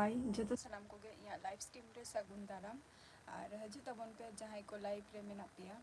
हाय जो सानाम को live stream रे सगुन दाराम और हजू तबन पे जहां को लाइव रे मेना पेया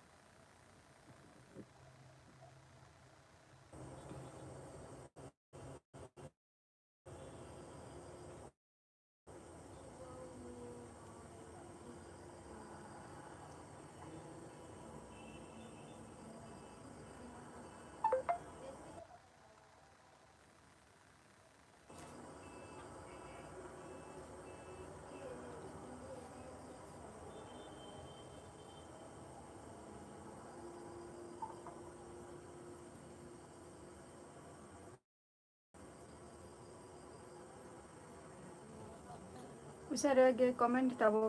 उसारे गे कमेंट तबो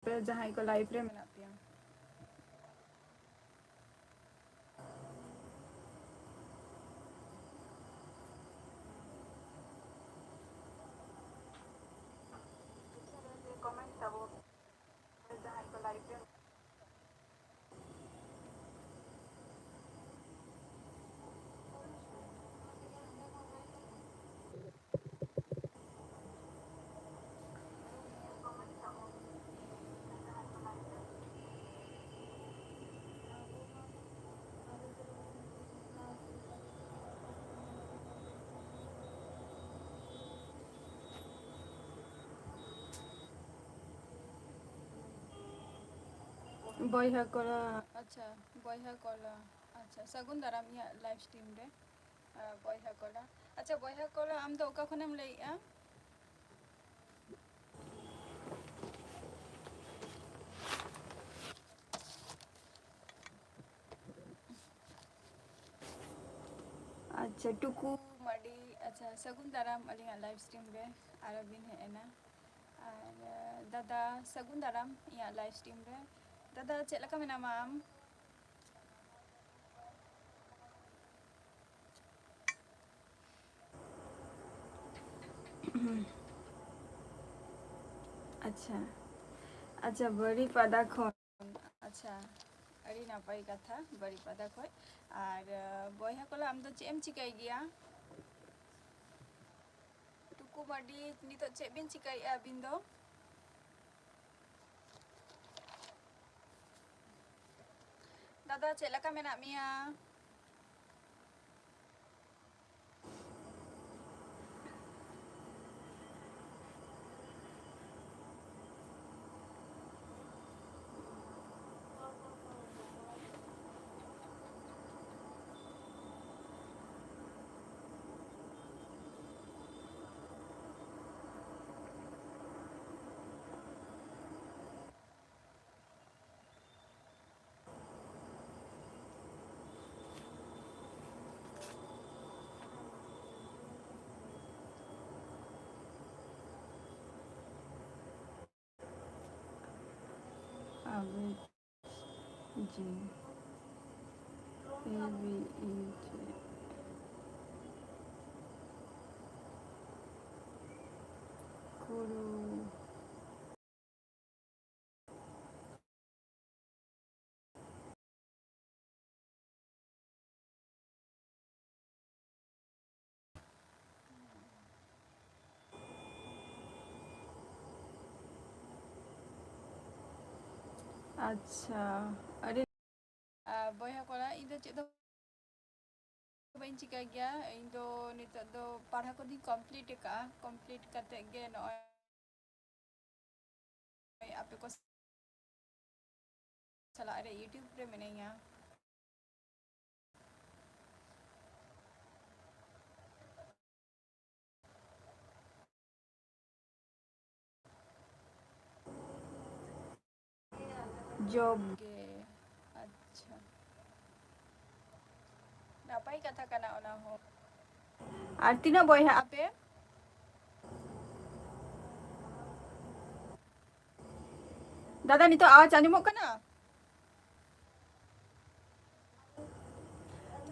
पे जहां को लाइव रे मेना पेया कमेंट तबो पे जहां को लाइव रे बॉयहा कोला अच्छा बॉयहा कोला अच्छा सगुन दाराम या लाइव स्ट्रीम रे बॉयहा कोला अच्छा बॉयहा कोला आम दो ओका खनेम लइया अच्छा टुकु मडी अच्छा सगुन दाराम अलिया लाइव स्ट्रीम रे आरबिन है ना और दादा सगुन दाराम या लाइव स्ट्रीम रे दादा चेक लका मेनामा आम अच्छा अच्छा बड़ी पदा खन अच्छा अड़ी नापाई कथा बड़ी पदा खय और बॉयहा कोला आम दो चेम चिकाई गया टुकु मडी नितो चेक बिन चिकाई अबिन दो दादा चेक लका मेना मिया अबे जी ए बी ई जे कुरु अच्छा अरे बॉयहा कोला इन दो चेक दो बाइन चिकाई गया इन दो नितो दो पढ़ा को दी कंप्लीट करते गे नय आपे को साला रे यूट्यूब रे मेनेया जॉब गे अच्छा नापाई कथा कना ओना हो और तीना बॉयहा आपे दादा नितो आवाज आंजमोग कना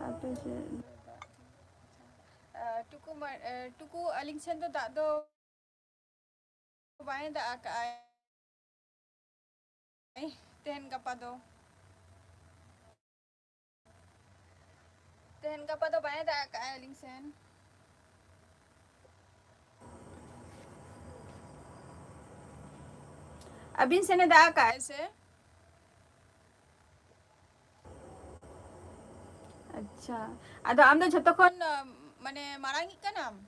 आपे से टुकु अलिंग सेन दो दा दो बाय दा का तेहन गपा दो बाय दा का अलिंग सेन अबिन सेने दा का ऐसे अच्छा आदो आम दो झतो खन माने मारांगी कनाम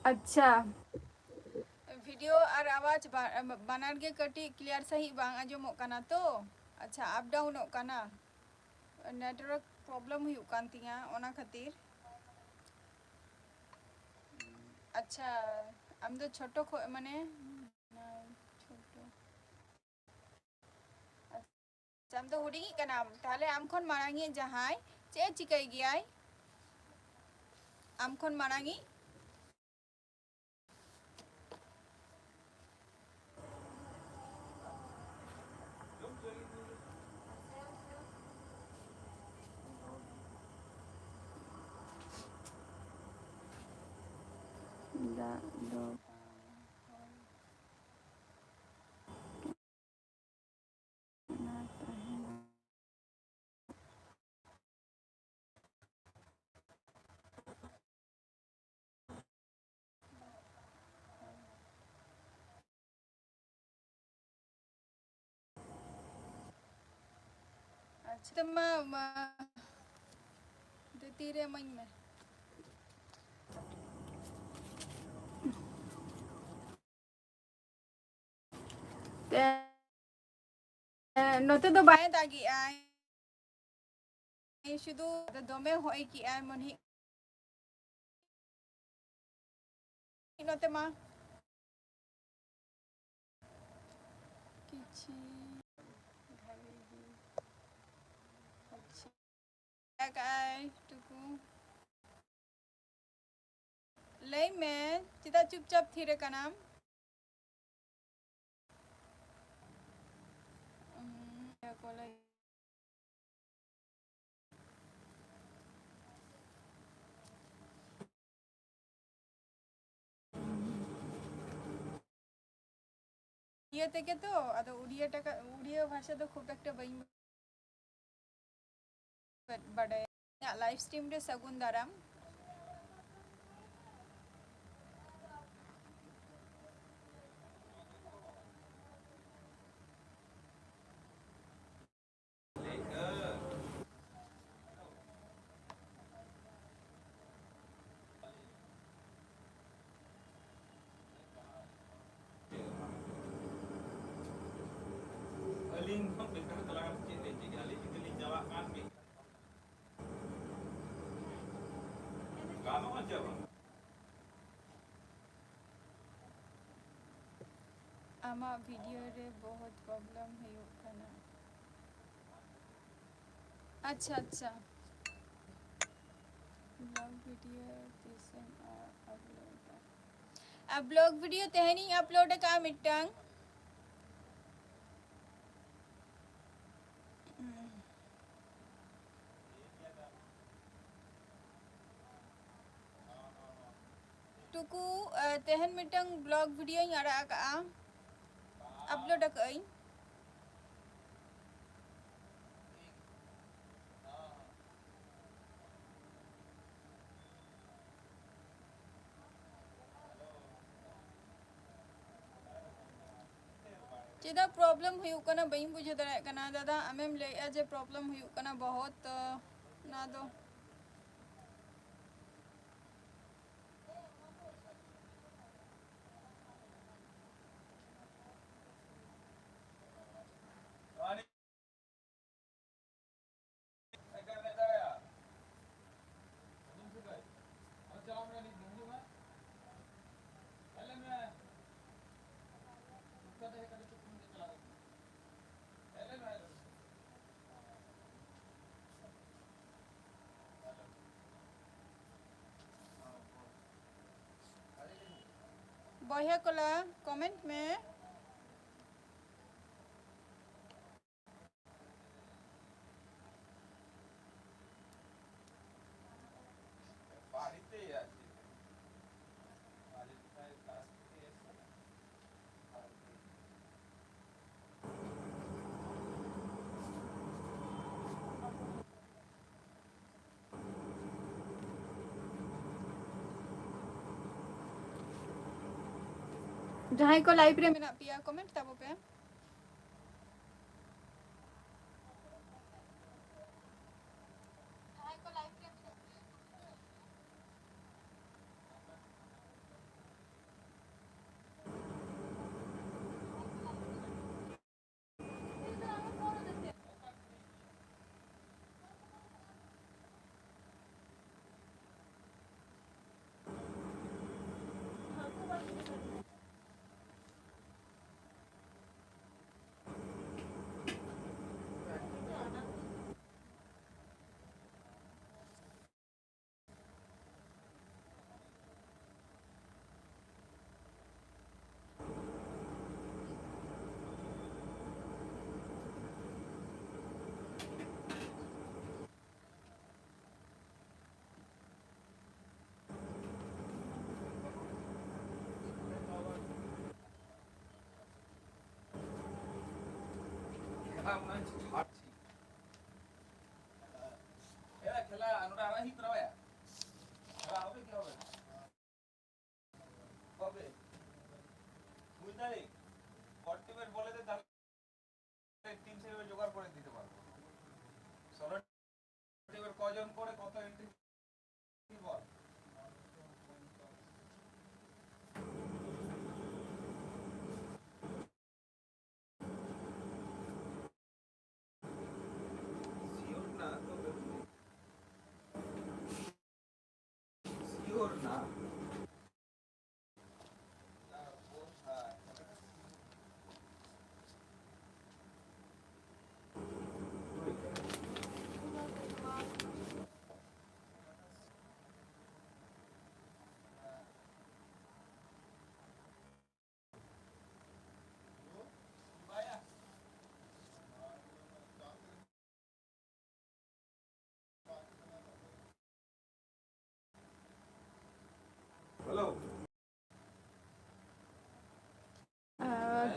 अच्छा वीडियो और आवाज बनार के कटी क्लियर सही बांग आजमो कना तो अच्छा अप डाउन कना नेटवर्क प्रॉब्लम हुई कान तिया ओना खातिर अच्छा आम दो छोटो खो माने छोटो अच्छा आम दो हुडिंगी कना ताले आम खन मारांगी जहाय चे चिकाई गियाय आम खन मारांगी दा दो अच्छा तो मैं तीरे मई में नोते दो बाय दागी आय शुद्ध दोमे होई की आय मनही नोते मा किछि आय टुकु लई में चिता चुपचाप थीरे का नाम ये तेके तो अदो उड़िया भाषा तो खूब एक बई बड़े लाइव स्ट्रीम रे सगुन दाराम आमा वीडियो रे बहुत प्रॉब्लम हुई कना अच्छा अच्छा ब्लॉग वीडियो दिसन अपलोड अब ब्लॉग वीडियो तेहनी अपलोड का मिटंग टुकु तेहन मिटंग ब्लॉग वीडियो यारा का अपलोड कई चेदा प्रॉब्लम हुई कना बई बुझे दरा कना दादा आमेम ले जे प्रॉब्लम हुई कना बहुत ना दो बहिया कला कमेंट में जहां को लाइव रे मेना पिया कमेंट ताबो पे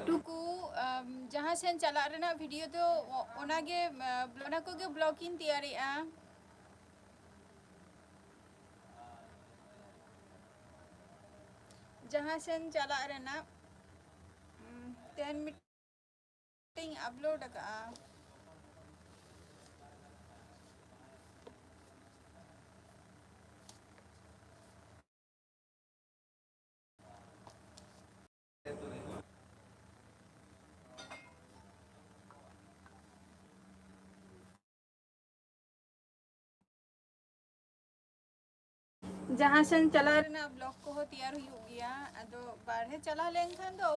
टुकु जहाँ सेन चला रेना वीडियो तो ओनागे ओना कोगे ब्लॉगिंग तैयारीआ जहाँ सेन चला रेना 10 मीटिंग अपलोड का जहाँ सेन चला रेना ब्लॉग को हो तैयार हो गया अदो बाहर चला लेंखान दो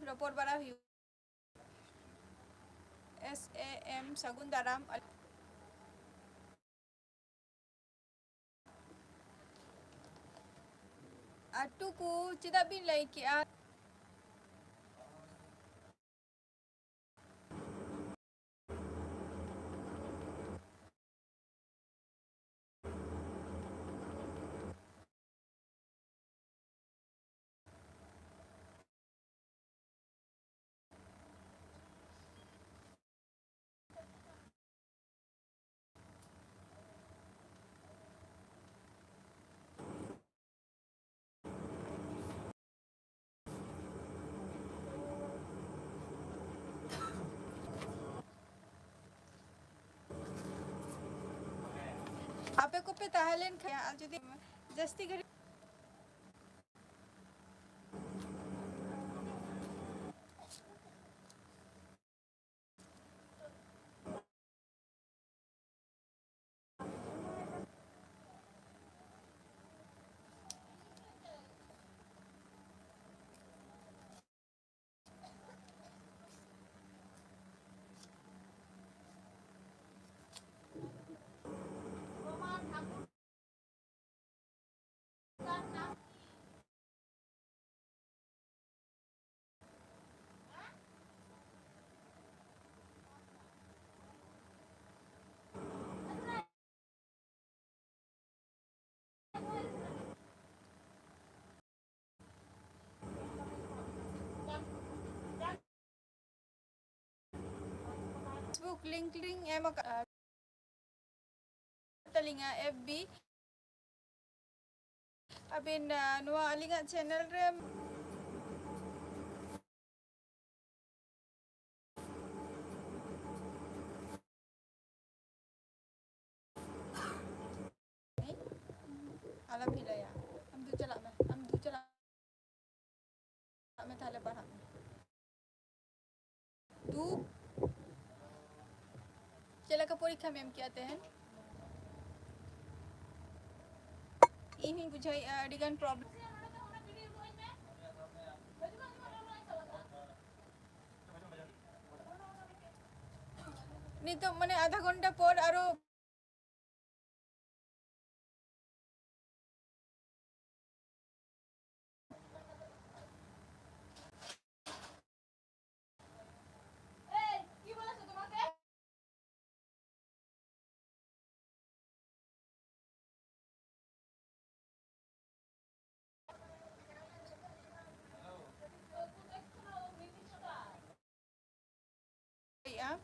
Report bara SAM Sagun Daram Atuku tidak bin like आपे को पे ताहलेन खया जुदी जस्ती घड़ी Facebook link em talinga FB abin nuwa alinga channel re alam hilaya am du chala me thale parha du चला का परीक्षा में हम क्या आते हैं इन्हीं बुझाई अडिगन प्रॉब्लम नहीं तो मैंने आधा घंटा पर आरो या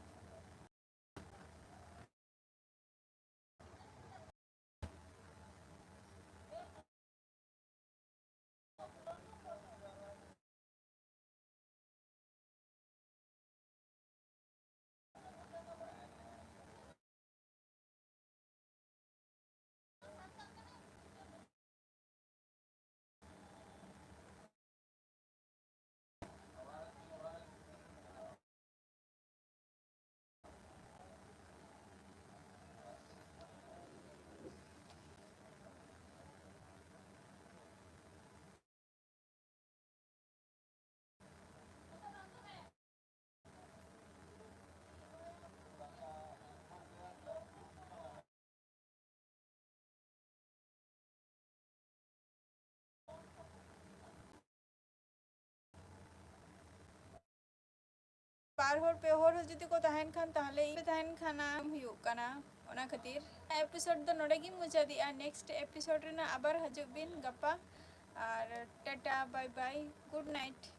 बार होर पे होर जुदी को तहन खान ताहले तहन खाना हुयु काना ओना खातिर एपिसोड दो नोडे गी मुझा दिया नेक्स्ट एपिसोड रे ना आबार हजू बिन गप्पा और tata bye bye good night